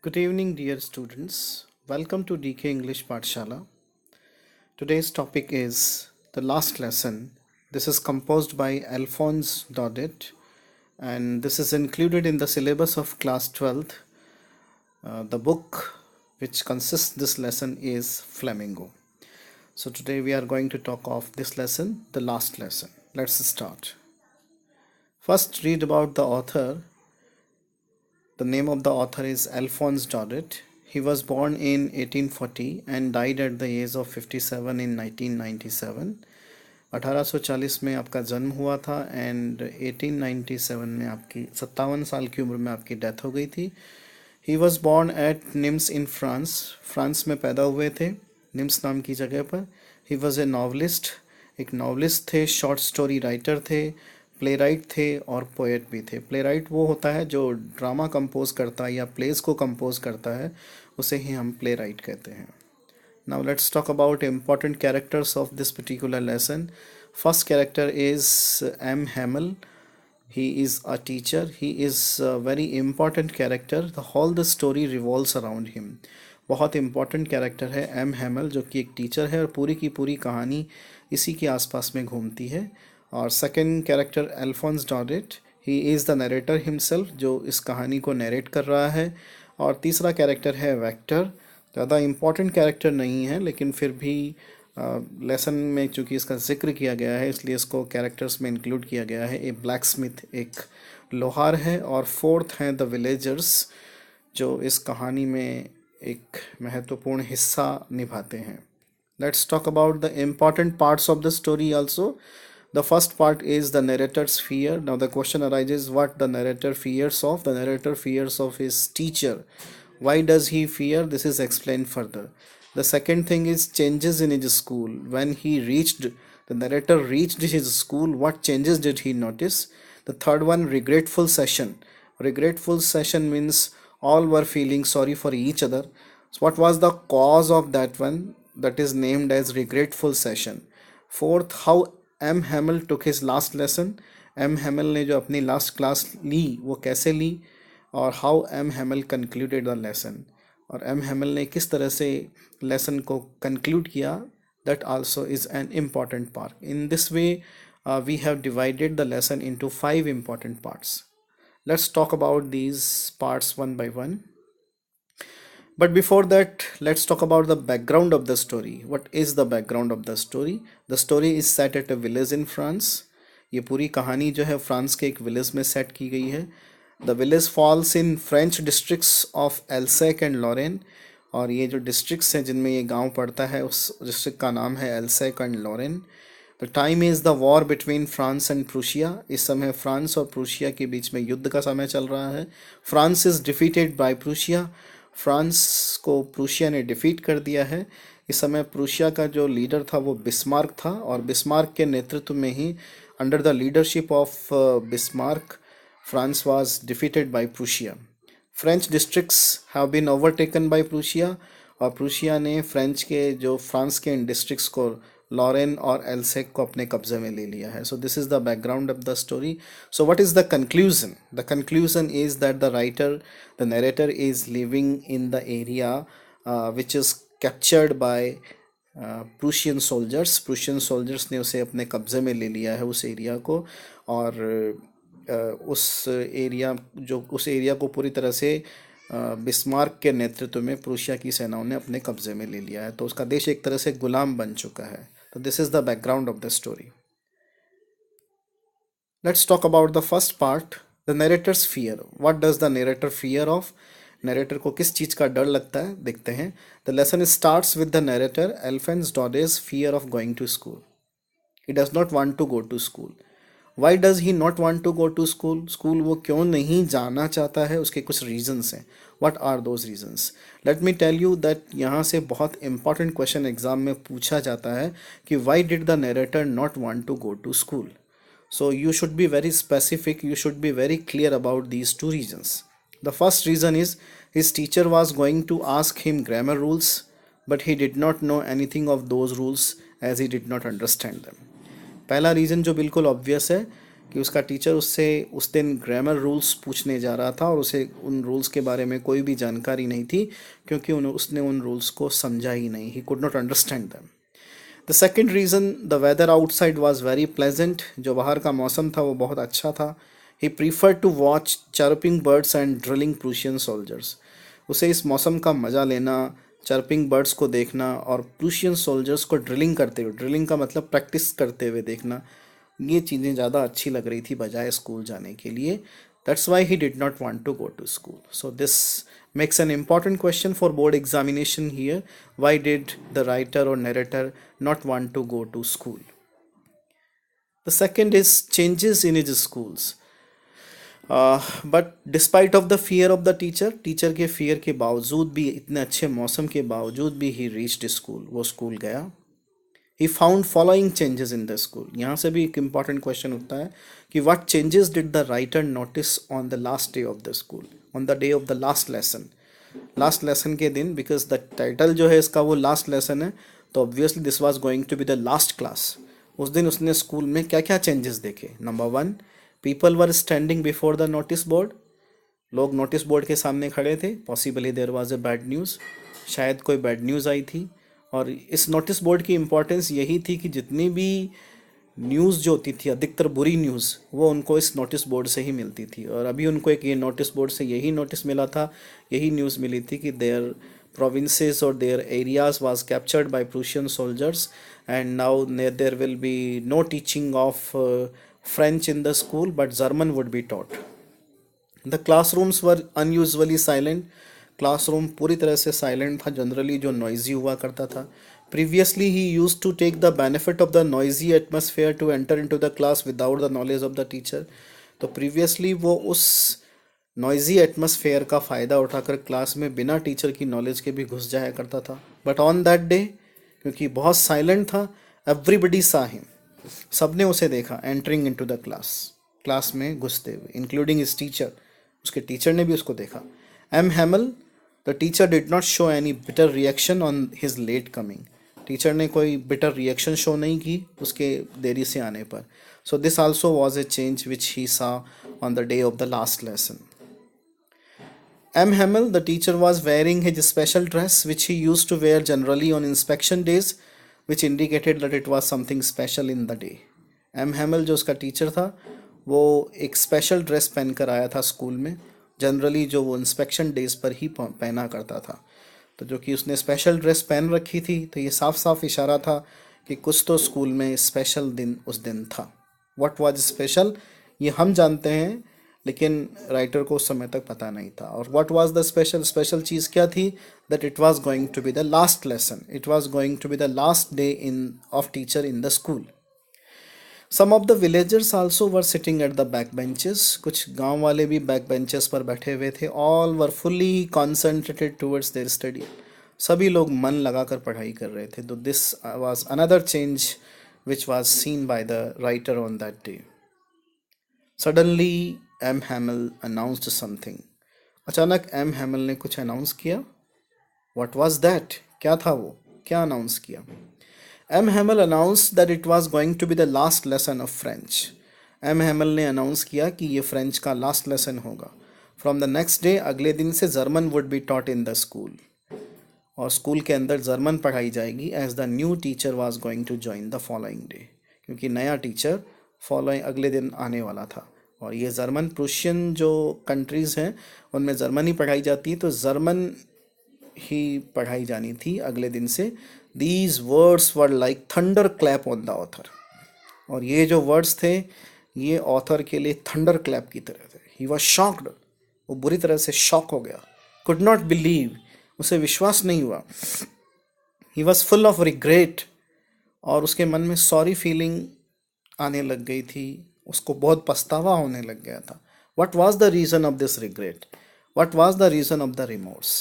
Good evening, dear students. Welcome to DK English Pathshala. Today's topic is the last lesson. This is composed by Alphonse Daudet and this is included in the syllabus of class 12th. The book which consists this lesson is Flamingo. So today we are going to talk of this lesson, the last lesson. Let's start. First, read about the author. The name of the author is Alphonse Daudet. He was born in 1840 and died at the age of 57 in 1997. 1840 में आपका जन्म हुआ था and 1897 में आपकी 57 साल की उम्र में आपकी डेथ हो गई थी. He was born at NIMS in France. France में पैदा हुए थे निम्स नाम की जगह पर. He was a novelist. एक नॉवलिस्ट थे, शॉर्ट स्टोरी राइटर थे, प्ले राइट थे और पोएट भी थे. प्ले राइट वो होता है जो ड्रामा कंपोज करता है या प्लेस को कंपोज करता है, उसे ही हम प्ले राइट कहते हैं. Now let's talk about important characters of this particular lesson. First character is M Hamel. He is a teacher. He is a very important character. The whole the story revolves around him. बहुत important character है M हैमल, जो कि एक teacher है और पूरी की पूरी कहानी इसी के आसपास में घूमती है. और second character Alphonse Daudet. He is the narrator himself, जो इस कहानी को नरेट कर रहा है. और तीसरा कैरेक्टर है वेक्टर. ज़्यादा इम्पॉर्टेंट कैरेक्टर नहीं है लेकिन फिर भी लेसन में चूँकि इसका जिक्र किया गया है इसलिए इसको कैरेक्टर्स में इंक्लूड किया गया है. ए ब्लैक स्मिथ, एक लोहार है. और फोर्थ हैं द विलेजर्स, जो इस कहानी में एक महत्वपूर्ण हिस्सा निभाते हैं. Let's talk about the important parts of the story also. The first part is the narrator's fear. Now the question arises, what the narrator fears of. The narrator fears of his teacher. Why does he fear? This is explained further. The second thing is changes in his school. When the narrator reached his school, what changes did he notice? The third one, regretful session. Regretful session means all were feeling sorry for each other. So what was the cause of that one? That is named as regretful session. Fourth, how M Hamel took his last lesson. M Hamel ने जो अपनी last class ली वो कैसे ली. और how M Hamel concluded the lesson, और M Hamel ने किस तरह से लेसन को कंक्लूड किया. That also is an important part. In this way we have divided the lesson into 5 important parts. Let's talk about these parts one by one. But before that, let's talk about the background of the story. What is the background of the story? The story is set at a village in France. ये पूरी कहानी जो है France के एक village में set की गई है. The village falls in French districts of Alsace and Lorraine. और ये जो डिस्ट्रिक्ट्स हैं जिनमें ये गांव पड़ता है उस डिस्ट्रिक्ट का नाम है Alsace and Lorraine. The time is the war between France and Prussia. इस समय फ्रांस और प्रूशिया के बीच में युद्ध का समय चल रहा है. France is defeated by Prussia. France को प्रूशिया ने डिफीट कर दिया है. इस समय प्रूशिया का जो लीडर था वो बिस्मार्क था और बिस्मार्क के नेतृत्व में ही under the leadership of Bismarck France was defeated by Prussia. French districts have been overtaken by Prussia और प्रूशिया ने फ्रांस के इन डिस्ट्रिक्ट्स को लॉरेन और एल्सेक को अपने कब्जे में ले लिया है. So this is the background of the story. So what is the conclusion? The conclusion is that the narrator is living in the area which is captured by Prussian soldiers. Prussian soldiers ने उसे अपने कब्जे में ले लिया है उस area को. और उस एरिया को पूरी तरह से बिस्मार्क के नेतृत्व में प्रूशिया की सेनाओं ने अपने कब्जे में ले लिया है. तो उसका देश एक तरह से गुलाम बन चुका है. तो this is the background of the story. Let's talk about the first part, the narrator's fear. What does the narrator fear of? Narrator को किस चीज़ का डर लगता है, देखते हैं. The lesson starts with the narrator Alphonse Daudet's fear of going to school. He does not want to go to school. Why does he not want to go to school? School वो क्यों नहीं जाना चाहता है, उसके कुछ reasons हैं. What are those reasons? Let me tell you that यहाँ से बहुत इंपॉर्टेंट क्वेश्चन एग्जाम में पूछा जाता है कि why did the narrator not want to go to school. So you should be very specific, you should be very clear about these 2 reasons. The first reason is his teacher was going to ask him grammar rules but he did not know anything of those rules as he did not understand them. पहला reason जो बिल्कुल obvious है कि उसका teacher उससे उस दिन grammar rules पूछने जा रहा था और उसे उन रूल्स के बारे में कोई भी जानकारी नहीं थी, क्योंकि उसने उन रूल्स को समझा ही नहीं. He could not understand them. The second reason, the weather outside was very pleasant. जो बाहर का मौसम था वो बहुत अच्छा था. He prefer to watch chirping birds and drilling Prussian soldiers. उसे इस मौसम का मज़ा लेना, चर्पिंग बर्ड्स को देखना और प्रूशियन सोल्जर्स को ड्रिलिंग करते हुए, ड्रिलिंग का मतलब प्रैक्टिस करते हुए देखना, ये चीज़ें ज़्यादा अच्छी लग रही थी बजाय स्कूल जाने के लिए. That's why he did not want to go to school. So this makes an important question for board examination here. Why did the writer or narrator not want to go to school? The second is changes in his schools. But despite of the fear of the teacher के fear के बावजूद भी, इतने अच्छे मौसम के बावजूद भी, he reached school. वो स्कूल गया. He found following changes in the school. यहाँ से भी एक important question उठता है कि what changes did the writer notice on the last day of the school, on the day of the last lesson. Last lesson के दिन, because the title जो है इसका वो last lesson है, तो obviously this was going to be the last class. उस दिन उसने स्कूल में क्या क्या changes देखे. Number 1, people were standing before the notice board. लोग नोटिस बोर्ड के सामने खड़े थे. Possibly there was a bad news. शायद कोई बैड न्यूज़ आई थी. और इस नोटिस बोर्ड की इम्पोर्टेंस यही थी कि जितनी भी न्यूज़ जो होती थी, अधिकतर बुरी न्यूज़, वो उनको इस नोटिस बोर्ड से ही मिलती थी. और अभी उनको एक ये नोटिस बोर्ड से यही नोटिस मिला था, यही न्यूज़ मिली थी कि there provinces or their areas was captured by Prussian soldiers, and now there will be no teaching of French in the school, but German would be taught. The classrooms were unusually silent. Classroom पूरी तरह से silent था. Generally जो noisy हुआ करता था. Previously he use to take the benefit of the noisy atmosphere to enter into the class without the knowledge of the teacher. तो previously वो उस नॉइजी एटमॉस्फेयर का फ़ायदा उठाकर क्लास में बिना टीचर की नॉलेज के भी घुस जाया करता था. बट ऑन दैट डे, क्योंकि बहुत साइलेंट था, एवरीबडी सा हिम. सबने उसे देखा एंटरिंग इनटू द क्लास में घुसते हुए, इंक्लूडिंग हिज टीचर. उसके टीचर ने भी उसको देखा. M Hamel, the teacher did not show any bitter reaction on his late coming. Teacher ने कोई बिटर रिएक्शन शो नहीं की उसके देरी से आने पर. So this also was a change which he saw on the day of the last lesson. M. Hamel, the teacher, was wearing his special dress which he used to wear generally on inspection days, which indicated that it was something special in the day. M. Hamel जो उसका teacher था, वो एक special dress पहन कर आया था school में. जनरली जो वो इंस्पेक्शन डेज पर ही पहना करता था. तो जो कि उसने स्पेशल ड्रेस पहन रखी थी, तो ये साफ साफ इशारा था कि कुछ तो स्कूल में स्पेशल दिन उस दिन था. व्हाट वाज स्पेशल, ये हम जानते हैं, लेकिन राइटर को उस समय तक पता नहीं था. और व्हाट वाज द स्पेशल चीज़ क्या थी? That it was going to be the last lesson. It was going to be the last day in of teacher in the school. Some of the villagers also were sitting at the back benches. कुछ गांव वाले भी back benches पर बैठे हुए थे. All were fully concentrated towards their study. सभी लोग मन लगाकर पढ़ाई कर रहे थे. तो this was another change which was scene by the writer on that day. Suddenly M. Hamel announced something. अचानक M. Hamel ने कुछ अनाउंस किया. What was that? क्या था वो? क्या अनाउंस किया? M. Hamel announced that it was going to be the last lesson of French. M. Hamel ने अनाउंस किया कि ये फ्रेंच का लास्ट लेसन होगा. From the next day, अगले दिन से German would be taught in the school. और स्कूल के अंदर जर्मन पढ़ाई जाएगी, as the new teacher was going to join the following day. क्योंकि नया टीचर अगले दिन आने वाला था. और ये जर्मन प्रूशियन जो कंट्रीज़ हैं उनमें जर्मन ही पढ़ाई जाती है, तो जर्मन ही पढ़ाई जानी थी अगले दिन से. These words were like thunder clap on the author. और ये जो वर्ड्स थे, ये ऑथर के लिए थंडर क्लैप की तरह थे. He was shocked. वो बुरी तरह से शॉक हो गया. Could not believe. उसे विश्वास नहीं हुआ. He was full of regret. और उसके मन में सॉरी फीलिंग आने लग गई थी. उसको बहुत पछतावा होने लग गया था. What was the reason of this regret? What was the reason of the remorse?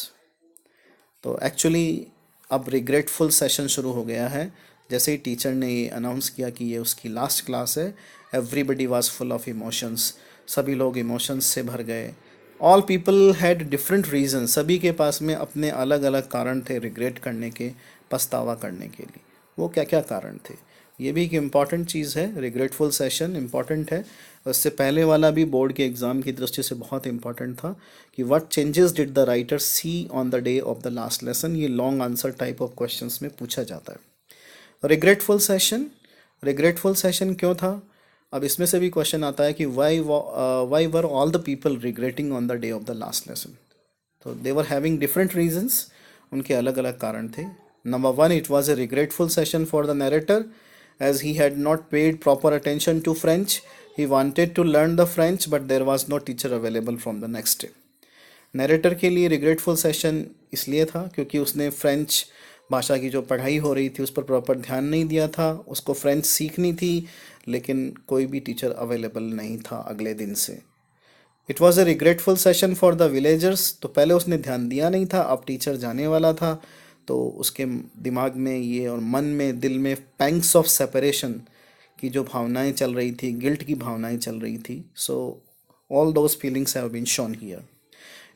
तो एक्चुअली अब रिग्रेटफुल सेशन शुरू हो गया है. जैसे ही टीचर ने ये अनाउंस किया कि ये उसकी लास्ट क्लास है, everybody was full of emotions. सभी लोग इमोशंस से भर गए. All people had different reason. सभी के पास में अपने अलग अलग कारण थे रिग्रेट करने के, पछतावा करने के लिए. वो क्या क्या कारण थे? ये भी एक इम्पॉर्टेंट चीज़ है, रिग्रेटफुल सेशन इम्पॉर्टेंट है। उससे पहले वाला भी बोर्ड के एग्ज़ाम की दृष्टि से बहुत इम्पॉर्टेंट था कि what changes did the writer see on the day of the last lesson. ये long answer type of questions में पूछा जाता है। रिग्रेटफुल सेशन क्यों था? अब इसमें से भी क्वेश्चन आता है कि why were all the people regretting on the day of the last lesson. तो दे वर हैविंग डिफरेंट रीजंस, उनके अलग अलग कारण थे। Number one, it was a regretful session for the narrator as he had not paid proper attention to French. He wanted to learn the French but there was no teacher available from the next day. Narrator के लिए regretful session इसलिए था क्योंकि उसने French भाषा की जो पढ़ाई हो रही थी उस पर प्रॉपर ध्यान नहीं दिया था। उसको फ्रेंच सीखनी थी लेकिन कोई भी टीचर अवेलेबल नहीं था अगले दिन से। It was A regretful session for the villagers. तो पहले उसने ध्यान दिया नहीं था, अब टीचर जाने वाला था तो उसके दिमाग में ये और मन में, दिल में पैंग्स ऑफ सेपरेशन की जो भावनाएं चल रही थी, गिल्ट की भावनाएं चल रही थी। So all those feelings have been shown here.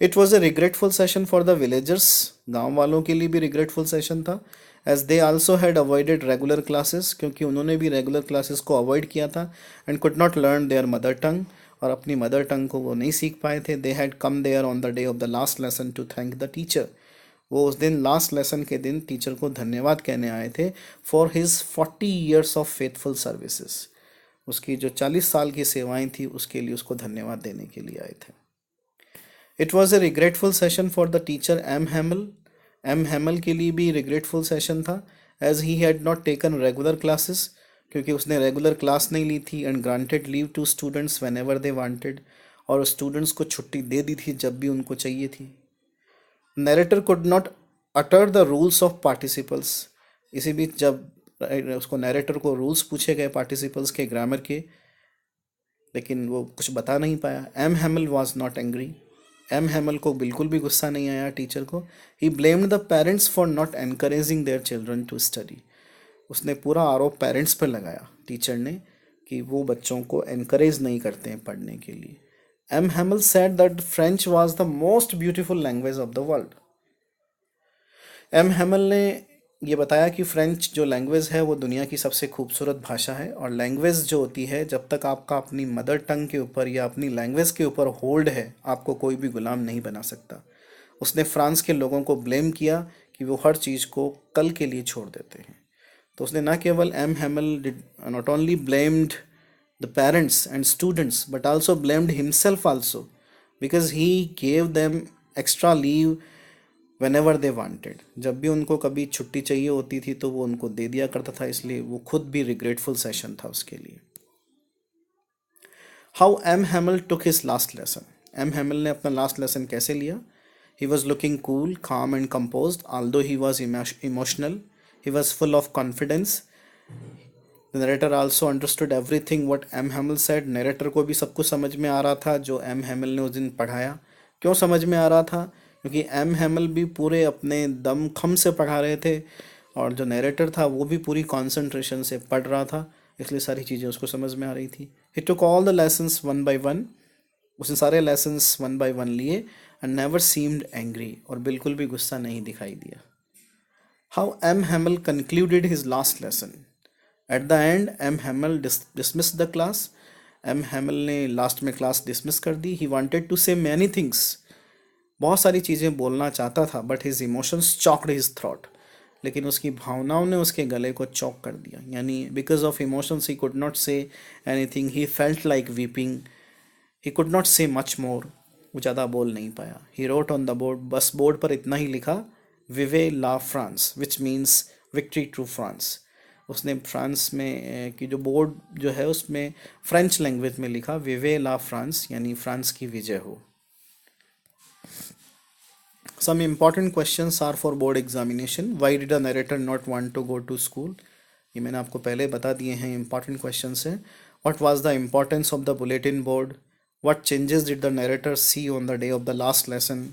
It was a regretful session for the villagers. गाँव वालों के लिए भी रिग्रेटफुल सेशन था as they also had avoided regular classes, क्योंकि उन्होंने भी रेगुलर क्लासेस को अवॉइड किया था and could not learn their mother tongue, और अपनी मदर टंग को वो नहीं सीख पाए थे। They had come there on the day of the last lesson to thank the teacher. वो उस दिन लास्ट लेसन के दिन टीचर को धन्यवाद कहने आए थे for his 40 years of faithful services. उसकी जो 40 साल की सेवाएं थी उसके लिए उसको धन्यवाद देने के लिए आए थे। It was a regretful session for the teacher M Hamel. M Hamel के लिए भी रिग्रेटफुल सेशन था as he had not taken regular classes, क्योंकि उसने रेगुलर क्लास नहीं ली थी and granted leave to students whenever they wanted, और स्टूडेंट्स को छुट्टी दे दी थी जब भी उनको चाहिए थी। Narrator could not utter the rules of participles. इसी बीच जब उसको नरेटर को रूल्स पूछे गए पार्टिसिपल्स के, ग्रामर के, लेकिन वो कुछ बता नहीं पाया। M Hamel was not angry. M Hamel को बिल्कुल भी गुस्सा नहीं आया टीचर को। He blamed the parents for not encouraging their children to study. उसने पूरा आरोप पेरेंट्स पर लगाया टीचर ने कि वो बच्चों को एनकरेज नहीं करते हैं पढ़ने के लिए। M Hamel said that French was the most beautiful language of the world. M Hamel ने ये बताया कि फ्रेंच जो लैंग्वेज है वो दुनिया की सबसे खूबसूरत भाषा है, और लैंग्वेज जो होती है, जब तक आपका अपनी मदर टंग के ऊपर या अपनी लैंग्वेज के ऊपर होल्ड है, आपको कोई भी गुलाम नहीं बना सकता। उसने फ्रांस के लोगों को ब्लेम किया कि वो हर चीज़ को कल के लिए छोड़ देते हैं। तो उसने न केवल M Hamel did not only blamed the parents and students but also blamed himself also, because he gave them extra leave whenever they wanted। जब भी उनको कभी छुट्टी चाहिए होती थी तो वो उनको दे दिया करता था, इसलिए वो खुद भी रिग्रेटफुल सेशन था उसके लिए। How M Hamel took his last lesson. M Hamel ने अपना लास्ट लेसन कैसे लिया? He was looking cool, calm and composed, although he was emotional, he was full of confidence। The narrator also understood everything what M. Hamel said। narrator को भी सब कुछ समझ में आ रहा था जो M. Hamel ने उस दिन पढ़ाया। क्यों समझ में आ रहा था? क्योंकि M. Hamel भी पूरे अपने दम खम से पढ़ा रहे थे और जो narrator था वो भी पूरी concentration से पढ़ रहा था, इसलिए सारी चीज़ें उसको समझ में आ रही थी। He took all the lessons one by one। उसने सारे lessons one by one लिए and never seemed angry, और बिल्कुल भी गुस्सा नहीं दिखाई दिया। How M. Hamel concluded his last lesson। At the end M Hamel dismiss the class. M Hamel ने लास्ट में क्लास डिसमिस कर दी। He wanted to say many things. बहुत सारी चीज़ें बोलना चाहता था but his emotions choked his throat. लेकिन उसकी भावनाओं ने उसके गले को चौक कर दिया, यानी because of emotions he could not say anything. He felt like weeping. He could not say much more. वो ज़्यादा बोल नहीं पाया। He wrote on the board. बस बोर्ड पर इतना ही लिखा, vive la France, which means victory to France. उसने फ्रांस में की जो बोर्ड जो है उसमें फ्रेंच लैंग्वेज में लिखा, विवे ला फ्रांस, यानी फ्रांस की विजय हो। Some important questions are for board examination. Why did the narrator not want to go to school? ये मैंने आपको पहले बता दिए हैं, इंपॉर्टेंट क्वेश्चंस हैं। What was the importance of the bulletin board? What changes did the narrator see on the day of the last lesson?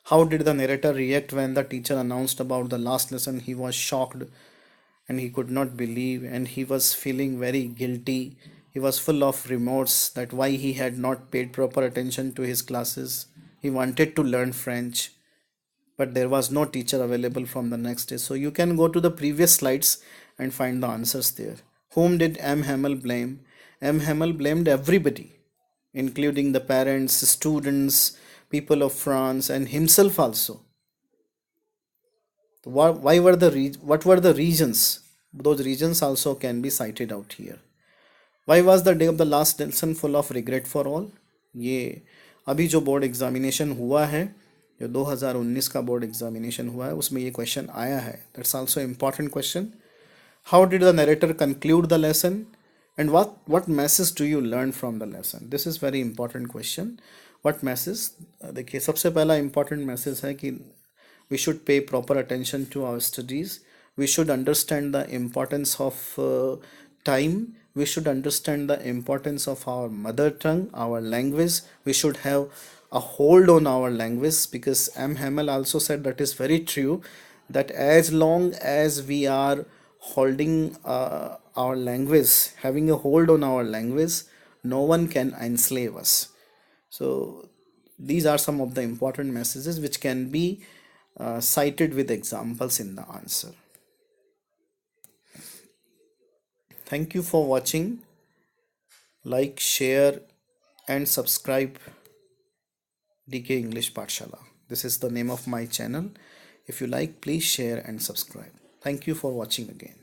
How did the narrator react when the teacher announced about the last lesson? He was shocked and he could not believe, and he was feeling very guilty. He was full of remorse that why he had not paid proper attention to his classes. He wanted to learn French but there was no teacher available from the next day. So you can go to the previous slides and find the answers there. Whom did M. Hamel blame? M. Hamel blamed everybody, including the parents, students, people of France, and himself also. Why were what were the reasons? Those reasons also can be cited out here. Why was the day of the last lesson full of regret for all? ये अभी जो board examination हुआ है, जो 2019 का board examination हुआ है, उसमें ये क्वेश्चन आया है. That's also important question. How did the narrator conclude the lesson and what message do you learn from the lesson? This is very important question. What message? देखिए, सबसे पहला इंपॉर्टेंट मैसेज है कि we should pay proper attention to our studies. We should understand the importance of time. We should understand the importance of our mother tongue, our language. We should have a hold on our language, because M. Hamel also said that is very true, that as long as we are holding our language, having a hold on our language, no one can enslave us. So these are some of the important messages which can be cited with examples in the answer. Thank you for watching. Like, share, and subscribe DK English Pathshala. This is the name of my channel. If you like, please share and subscribe. Thank you for watching again.